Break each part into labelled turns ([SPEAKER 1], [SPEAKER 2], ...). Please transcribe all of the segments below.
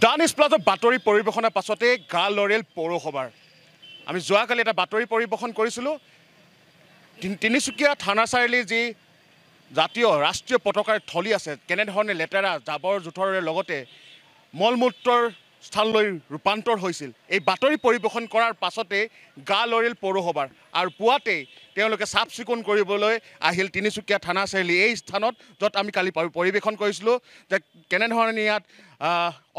[SPEAKER 1] Danish plaza বাতৰি পৰিৱেশনৰ পাছতে গা লৰেল পৌৰসভাৰ আমি যোৱাকালি এটা বাতৰি পৰিৱেশন কৰিছিলোঁ তিনিচুকীয়া থানা চাৰিআলি যি জাতীয় ৰাষ্ট্ৰীয় পতাকাৰ থলি আছে কেনেধৰণে লেতেৰা জাবৰ জোথৰেৰে লগতে মলমূত্ৰৰ স্থানলৈ ৰূপান্তৰ হৈছিল এই বাতৰি পৰিৱেশন কৰাৰ পাছতে গা লৰেল পৌৰসভাৰ আৰু পুৱাতে তেওঁলোকে চাফ চিকুণ কৰিবলৈ আহিল তিনিচুকীয়া থানা চাৰিআলি এই স্থানত য'ত আমি কালি পৰিৱেশন কৰিছিলোঁ যে কেনেধৰণে ইয়াত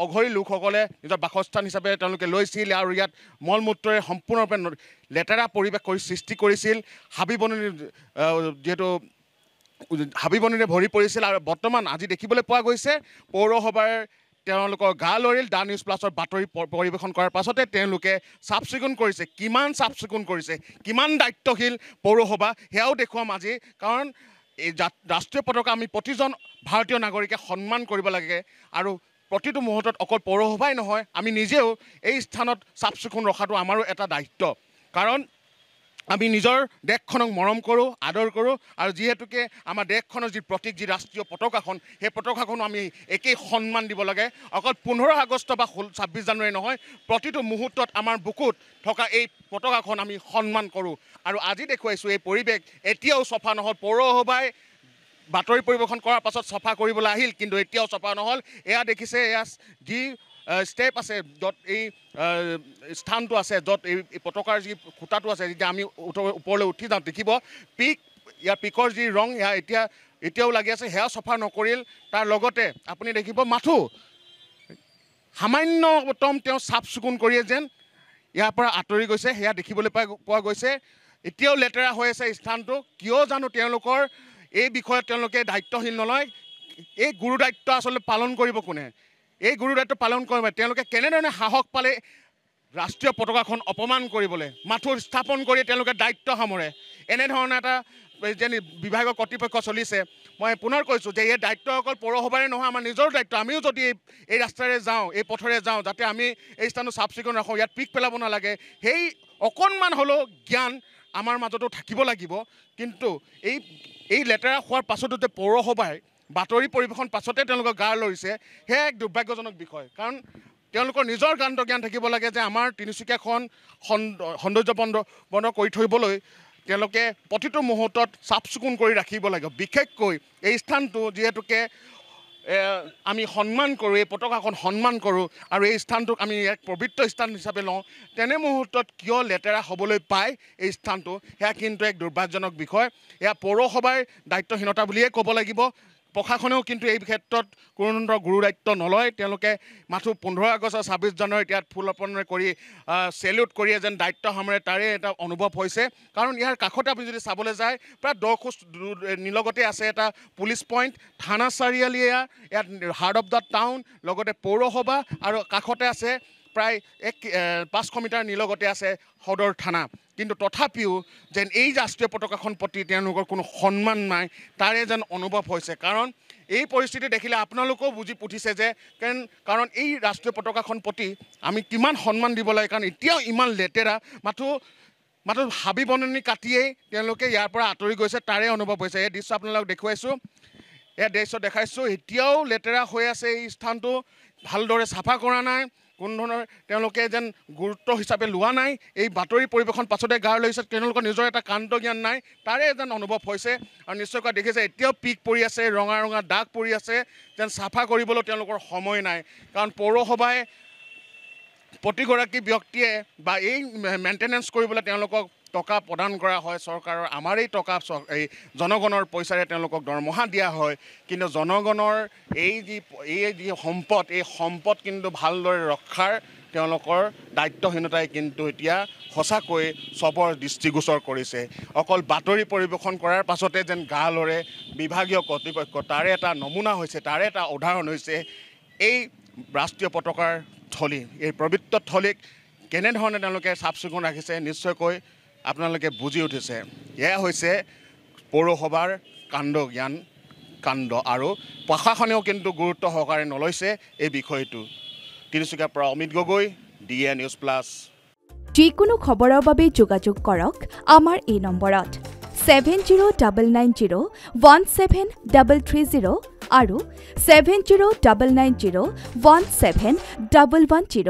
[SPEAKER 1] অঘৰী লোকসকলে নিজৰ বাসস্থান হিচাপে তেওঁলোকে লৈছিল আৰু ইয়াত মলমূত্ৰৰে সম্পূৰ্ণৰূপে লেতেৰা পৰিৱেশ সৃষ্টি কৰিছিল হাবি বননি যিহেতু হাবি বননিৰে ভৰি পৰিছিল আৰু বৰ্তমান আজি দেখিবলৈ পোৱা গৈছে পৌৰসভাৰ তেওঁলোকৰ গা লৰেল দা নিউজ প্লাছৰ বাতৰি পৰিৱেশন কৰাৰ পাছতে তেওঁলোকে চাফ চিকুণ কৰিছে কিমান চাফ চিকুণ কৰিছে কিমান দায়িত্বশীল পৌৰসভা সেয়াও দেখুৱাম আজি কাৰণ এই ৰাষ্ট্ৰীয় পতাকা আমি প্ৰতিজন ভাৰতীয় নাগৰিকে সন্মান কৰিব লাগে আৰু প্ৰতিটো মুহূৰ্তত অকল পৌৰসভাই নহয় আমি নিজেও এই স্থানত চাফ চিকুণ ৰখাটো আমাৰো এটা দায়িত্ব কাৰণ আমি নিজৰ দেশখনক মৰম কৰোঁ আদৰ কৰোঁ আৰু যিহেতুকে আমাৰ দেশখনৰ যি প্ৰতীক যি ৰাষ্ট্ৰীয় পতাকাখন সেই পতাকাখনো আমি একেই সন্মান দিব লাগে অকল 15 আগষ্ট বা 26 জানুৱাৰী নহয় প্ৰতিটো মুহূৰ্তত আমাৰ বুকুত থকা এই পতাকাখন আমি সন্মান কৰোঁ আৰু আজি দেখুৱাইছোঁ এই পৰিৱেশ এতিয়াও চফা নহ'ল পৌৰসভাই বাতৰি পৰিৱেশন কৰাৰ পাছত চফা কৰিবলৈ আহিল কিন্তু এতিয়াও চফা নহ'ল এয়া দেখিছে এয়া যি ষ্টেপ আছে য'ত এই স্থানটো আছে য'ত এই পতাকাৰ যি খুঁটাটো আছে যেতিয়া আমি ওপৰলৈ উঠি যাওঁ দেখিব ইয়াৰ পিকৰ যি ৰং এয়া এতিয়াও লাগি আছে সেয়া চফা নকৰিল তাৰ লগতে আপুনি দেখিব মাথো সামান্যতম তেওঁ চাফ চিকুণ কৰিয়ে যেন ইয়াৰ পৰা আঁতৰি গৈছে সেয়া দেখিবলৈ পোৱা গৈছে এতিয়াও লেতেৰা হৈ আছে স্থানটো কিয় জানো তেওঁলোকৰ এই বিষয়ত তেওঁলোকে দায়িত্বশীল নলয় এই গুৰু দায়িত্ব আচলতে পালন কৰিব কোনে এই গুৰু দায়িত্ব পালন কৰিব তেওঁলোকে কেনেধৰণে সাহস পালে ৰাষ্ট্ৰীয় পতাকাখন অপমান কৰিবলৈ মাথো স্থাপন কৰি তেওঁলোকে দায়িত্ব সামৰে এনেধৰণে এটা যেন বিভাগৰ কৰ্তৃপক্ষ চলিছে মই পুনৰ কৈছোঁ যে এই দায়িত্ব অকল পৌৰসভাৰে নহয় আমাৰ নিজৰ দায়িত্ব আমিও যদি এই ৰাস্তাৰে যাওঁ এই পথৰে যাওঁ যাতে আমি এই স্থানটো চাফ চিকুণ ৰাখোঁ ইয়াত পিক পেলাব নালাগে সেই অকণমান হ'লেও জ্ঞান আমাৰ মাজতো থাকিব লাগিব কিন্তু এই লেতেৰা হোৱাৰ পাছতো যে পৌৰসভাই বাতৰি পৰিৱেশন পাছতে তেওঁলোকৰ গা লৰিছে সেয়া এক দুৰ্ভাগ্যজনক বিষয় কাৰণ তেওঁলোকৰ নিজৰ জ্ঞান থাকিব লাগে যে আমাৰ তিনিচুকীয়াখন সৌন্দৰ্যপূৰ্ণ কৰি থবলৈ তেওঁলোকে প্ৰতিটো মুহূৰ্তত চাফ চিকুণ কৰি ৰাখিব লাগিব বিশেষকৈ এই স্থানটো যিহেতুকে আমি সন্মান কৰোঁ এই পতাকাখন সন্মান কৰোঁ আৰু এই স্থানটোক আমি এক পবিত্ৰ স্থান হিচাপে লওঁ তেনে মুহূৰ্তত কিয় লেতেৰা হ'বলৈ পায় এই স্থানটো সেয়া কিন্তু এক দুৰ্ভাগ্যজনক বিষয় এয়া পৌৰসভাৰ দায়িত্বহীনতা বুলিয়ে ক'ব লাগিব প্ৰশাসনেও কিন্তু এই ক্ষেত্ৰত কোনো গুৰু দায়িত্ব নলয় তেওঁলোকে মাথো 15 আগষ্ট 26 জানুৱাৰীত ইয়াত ফুল অৰ্পণ কৰি চেলিউট কৰি যেন দায়িত্ব সামৰে তাৰে এটা অনুভৱ হৈছে কাৰণ ইয়াৰ কাষতে আপুনি যদি চাবলৈ যায় প্ৰায় 10 খোজ নিলগতে আছে এটা পুলিচ পইণ্ট থানা চাৰিআলি ইয়াত হাৰ্ট অফ দ্য টাউন লগতে পৌৰসভা আৰু কাষতে আছে প্ৰায় 500 মিটাৰ নিলগতে আছে সদৰ থানা কিন্তু তথাপিও যেন এই ৰাষ্ট্ৰীয় পতাকাখন প্ৰতি তেওঁলোকৰ কোনো সন্মান নাই তাৰে যেন অনুভৱ হৈছে কাৰণ এই পৰিস্থিতি দেখিলে আপোনালোকেও বুজি উঠিছে যে কাৰণ এই ৰাষ্ট্ৰীয় পতাকাখন প্ৰতি আমি কিমান সন্মান দিব লাগে কাৰণ এতিয়াও ইমান লেতেৰা মাথো হাবি বননি কাটিয়েই তেওঁলোকে ইয়াৰ পৰা আঁতৰি গৈছে তাৰে অনুভৱ হৈছে এই দৃশ্য আপোনালোকক দেখুৱাইছোঁ এই দৃশ্য দেখাইছোঁ এতিয়াও লেতেৰা হৈ আছে এই স্থানটো ভালদৰে চাফা কৰা নাই কোনো ধৰণৰ তেওঁলোকে যেন গুৰুত্ব হিচাপে লোৱা নাই এই বাতৰি পৰিৱেশন পাছতে গা লৈছে তেওঁলোকৰ নিজৰ এটা কাণ্ড জ্ঞান নাই তাৰে যেন অনুভৱ হৈছে আৰু নিশ্চয়কৈ দেখিছে এতিয়াও পিক পৰি আছে ৰঙা দাগ পৰি আছে যেন চাফা কৰিবলৈ তেওঁলোকৰ সময় নাই কাৰণ পৌৰসভাই প্ৰতিগৰাকী ব্যক্তিয়ে বা এই মেইনটেনেঞ্চ কৰিবলৈ তেওঁলোকক টকা প্ৰদান কৰা হয় চৰকাৰৰ আমাৰ এই টকা এই জনগণৰ পইচাৰে তেওঁলোকক দৰমহা দিয়া হয় কিন্তু জনগণৰ এই যি সম্পদ এই সম্পদ কিন্তু ভালদৰে ৰক্ষাৰ তেওঁলোকৰ দায়িত্বহীনতাই কিন্তু এতিয়া সঁচাকৈ চবৰ দৃষ্টিগোচৰ কৰিছে অকল বাতৰি পৰিৱেশন কৰাৰ পাছতে যেন গা লৰে বিভাগীয় কৰ্তৃপক্ষ তাৰে এটা নমুনা হৈছে তাৰে এটা উদাহৰণ হৈছে এই ৰাষ্ট্ৰীয় পতাকাৰ থলী এই পবিত্ৰ থলীক কেনেধৰণে তেওঁলোকে চাফ চিকুণ ৰাখিছে নিশ্চয়কৈ আপোনালোকে বুজি উঠিছে এয়া হৈছে পৌৰসভাৰ কাণ্ড আৰু প্ৰশাসনেও কিন্তু গুৰুত্ব সহকাৰে নলৈছে এই বিষয়টো তিনিচুকীয়াৰ পৰা Amit Gogoi DA news plus
[SPEAKER 2] যিকোনো খবৰৰ বাবে যোগাযোগ কৰক আমাৰ এই নম্বৰত 7099017330 আৰু 7099017110